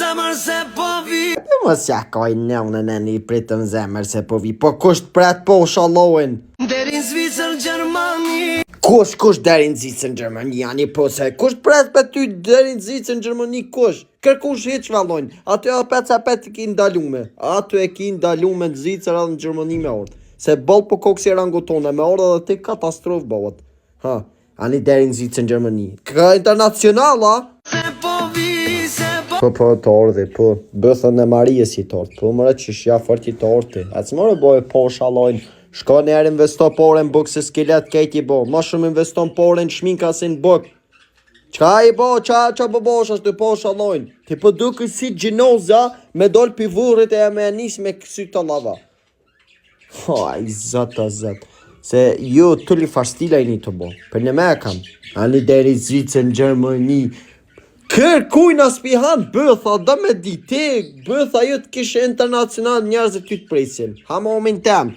zemër se po vi. Mos ja kaj nëvnën e një pritëm zemër se po vi. Po kusht pret po shallohen. Deri në Zvicër, Gjermani. Kush deri në Zvicër në Gjermani, ani po se. Kush pret për ty deri në Zvicër në Gjermani, kush? Kërkush hiç vallojnë. Aty e pet sa pet ki ndalume. Aty e ki ndalume në Zvicër edhe në Gjermani me orë. Se bol po koksi rangutone me orë edhe ti katastrof bëhet. Ha, ani deri në Zvicër në Gjermani. Ka internacional, a? Se po vi, se po. Po, të ordhi, po. Bëthën e Marije si të ordh. Po, mëre që shja fort i të ordhi. A të mëre bojë po shalojnë. Shko njerë investo pore në bukë se skelet kejt i bo. Ma shumë investon pore në shminka si në bukë. Qa i bo, qa bëbosh ashtu po shalojnë. Ti po duke si gjinoza me dol pivurit e me nis me kësy të lava. Aj, zot. Se ju të li farstila i një të bo. Për në me kam. Ani deri Zvicër në Gjermani. Kujna spihan bëtha, da me dite, bëtha ju të kishe internacional njerëzit ty të presin. Ha moment tem.